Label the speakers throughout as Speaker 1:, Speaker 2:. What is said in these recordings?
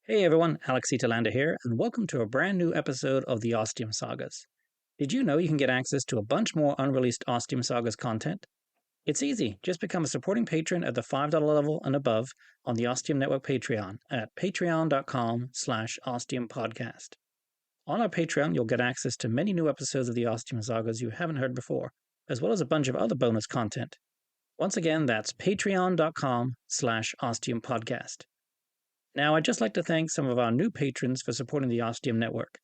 Speaker 1: Hey everyone, Telander here, and welcome to a brand new episode of the Ostium Sagas. Did you know you can get access to a bunch more unreleased Ostium Sagas content? It's easy, just become a supporting patron at the $5 level and above on the Ostium Network Patreon at patreon.com/ostiumpodcast. On our Patreon, you'll get access to many new episodes of the Ostium Sagas you haven't heard before, as well as a bunch of other bonus content. Once again, that's patreon.com/ostiumpodcast. Now, I'd just like to thank some of our new patrons for supporting the Ostium Network.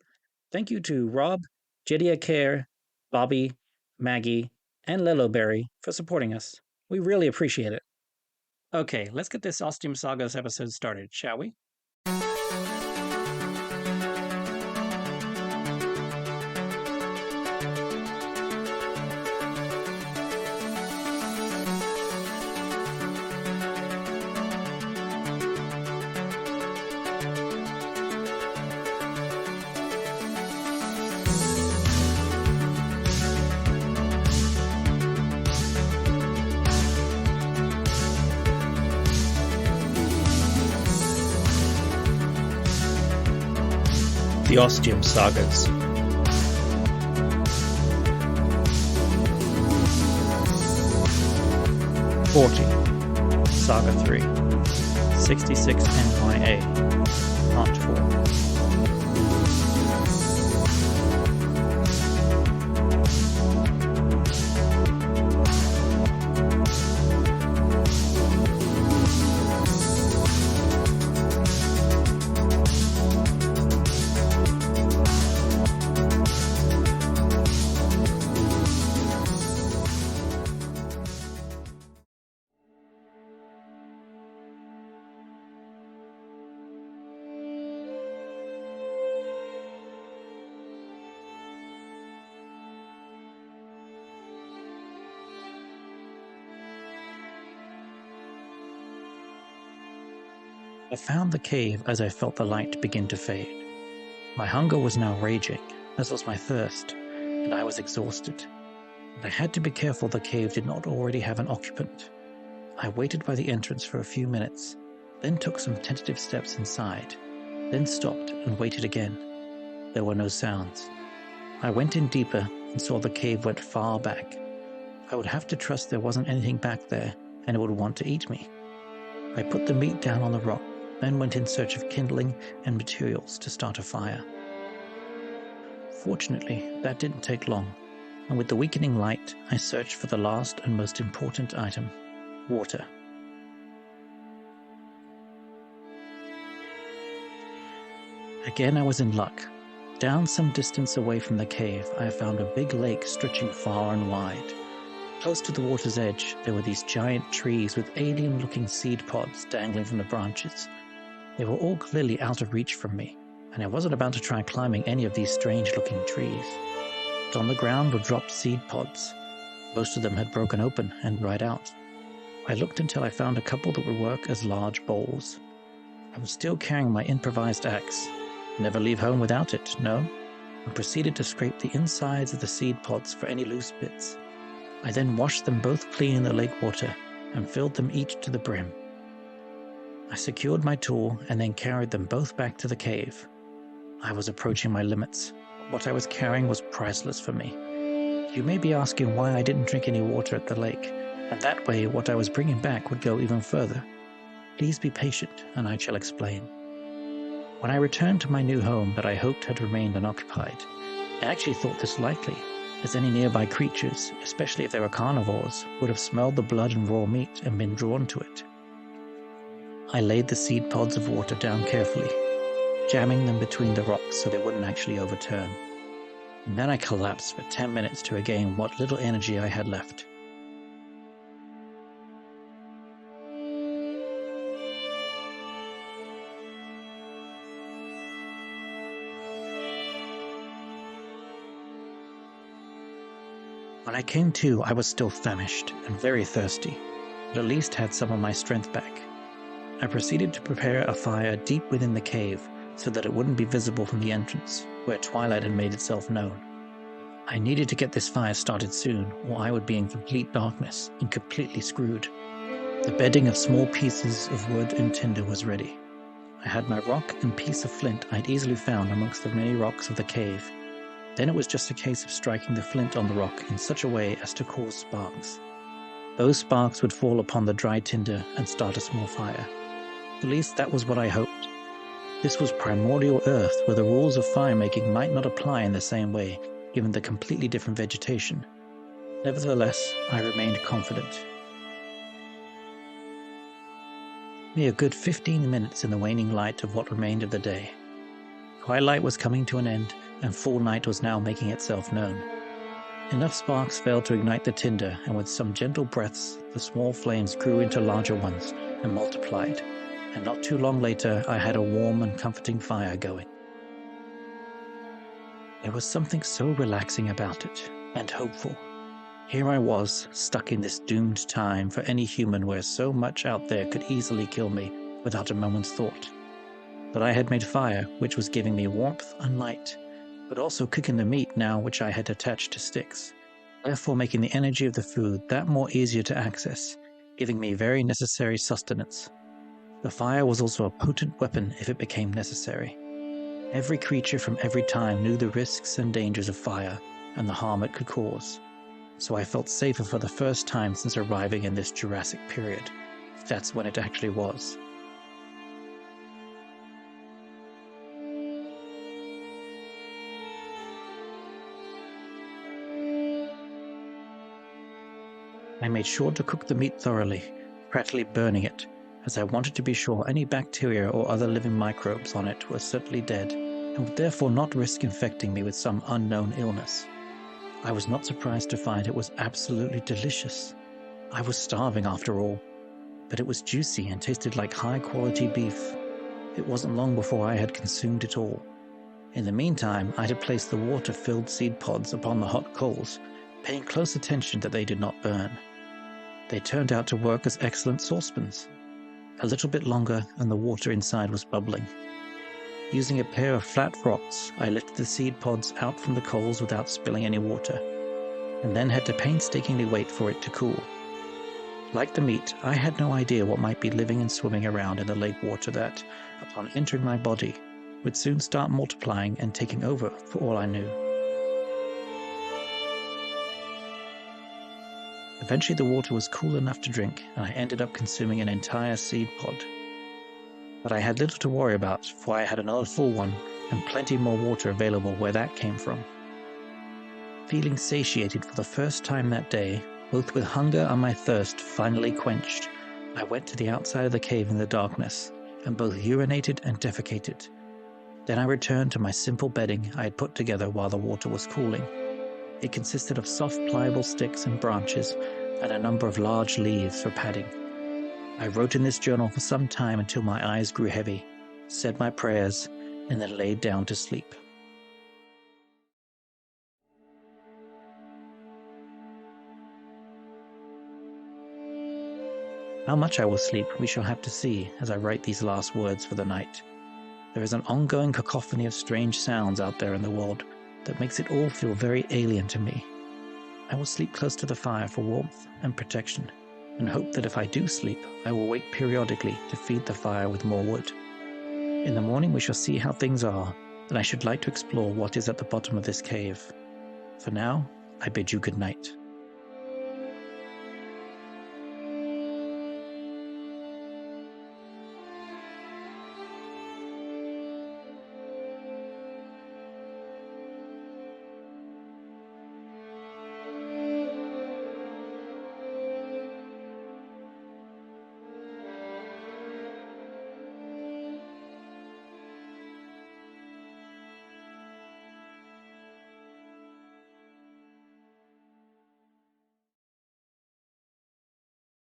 Speaker 1: Thank you to Rob, Jedia Care, Bobby, Maggie, and Liloberry for supporting us. We really appreciate it. Okay, let's get this Ostium Sagas episode started, shall we? The Ostium Sagas. Saga 3, 66 NYA, Part 4. I found the cave as I felt the light begin to fade. My hunger was now raging, as was my thirst, and I was exhausted. But I had to be careful the cave did not already have an occupant. I waited by the entrance for a few minutes, then took some tentative steps inside, then stopped and waited again. There were no sounds. I went in deeper and saw the cave went far back. I would have to trust there wasn't anything back there, and it would want to eat me. I put the meat down on the rock, then went in search of kindling and materials to start a fire. Fortunately, that didn't take long, and with the weakening light, I searched for the last and most important item: water. Again, I was in luck. Down some distance away from the cave, I found a big lake stretching far and wide. Close to the water's edge, there were these giant trees with alien-looking seed pods dangling from the branches. They were all clearly out of reach from me, and I wasn't about to try climbing any of these strange-looking trees. But on the ground were dropped seed pods. Most of them had broken open and dried out. I looked until I found a couple that would work as large bowls. I was still carrying my improvised axe. Never leave home without it, no? And proceeded to scrape the insides of the seed pods for any loose bits. I then washed them both clean in the lake water and filled them each to the brim. I secured my tool and then carried them both back to the cave. I was approaching my limits. What I was carrying was priceless for me. You may be asking why I didn't drink any water at the lake, and that way what I was bringing back would go even further. Please be patient, and I shall explain. When I returned to my new home that I hoped had remained unoccupied, I actually thought this likely, as any nearby creatures, especially if they were carnivores, would have smelled the blood and raw meat and been drawn to it. I laid the seed pods of water down carefully, jamming them between the rocks so they wouldn't actually overturn. And then I collapsed for 10 minutes to regain what little energy I had left. When I came to, I was still famished and very thirsty, but at least had some of my strength back. I proceeded to prepare a fire deep within the cave so that it wouldn't be visible from the entrance, where twilight had made itself known. I needed to get this fire started soon, or I would be in complete darkness and completely screwed. The bedding of small pieces of wood and tinder was ready. I had my rock and piece of flint I'd easily found amongst the many rocks of the cave. Then it was just a case of striking the flint on the rock in such a way as to cause sparks. Those sparks would fall upon the dry tinder and start a small fire. At least that was what I hoped. This was primordial Earth, where the rules of fire-making might not apply in the same way, given the completely different vegetation. Nevertheless, I remained confident. Me a good 15 minutes in the waning light of what remained of the day. Twilight was coming to an end, and full night was now making itself known. Enough sparks fell to ignite the tinder, and with some gentle breaths, the small flames grew into larger ones and multiplied, and not too long later I had a warm and comforting fire going. There was something so relaxing about it, and hopeful. Here I was, stuck in this doomed time for any human where so much out there could easily kill me without a moment's thought. But I had made fire, which was giving me warmth and light, but also cooking the meat now which I had attached to sticks, therefore making the energy of the food that more easier to access, giving me very necessary sustenance. The fire was also a potent weapon if it became necessary. Every creature from every time knew the risks and dangers of fire and the harm it could cause, so I felt safer for the first time since arriving in this Jurassic period, if that's when it actually was. I made sure to cook the meat thoroughly, practically burning it, as I wanted to be sure any bacteria or other living microbes on it were certainly dead, and would therefore not risk infecting me with some unknown illness. I was not surprised to find it was absolutely delicious. I was starving after all, but it was juicy and tasted like high-quality beef. It wasn't long before I had consumed it all. In the meantime, I had placed the water-filled seed pods upon the hot coals, paying close attention that they did not burn. They turned out to work as excellent saucepans. A little bit longer and the water inside was bubbling. Using a pair of flat rocks, I lifted the seed pods out from the coals without spilling any water, and then had to painstakingly wait for it to cool. Like the meat, I had no idea what might be living and swimming around in the lake water that, upon entering my body, would soon start multiplying and taking over for all I knew. Eventually the water was cool enough to drink, and I ended up consuming an entire seed pod. But I had little to worry about, for I had another full one, and plenty more water available where that came from. Feeling satiated for the first time that day, both with hunger and my thirst finally quenched, I went to the outside of the cave in the darkness, and both urinated and defecated. Then I returned to my simple bedding I had put together while the water was cooling. It consisted of soft pliable sticks and branches, and a number of large leaves for padding. I wrote in this journal for some time until my eyes grew heavy, said my prayers, and then laid down to sleep. How much I will sleep we shall have to see as I write these last words for the night. There is an ongoing cacophony of strange sounds out there in the world that makes it all feel very alien to me. I will sleep close to the fire for warmth and protection, and hope that if I do sleep, I will wake periodically to feed the fire with more wood. In the morning we shall see how things are, and I should like to explore what is at the bottom of this cave. For now, I bid you good night.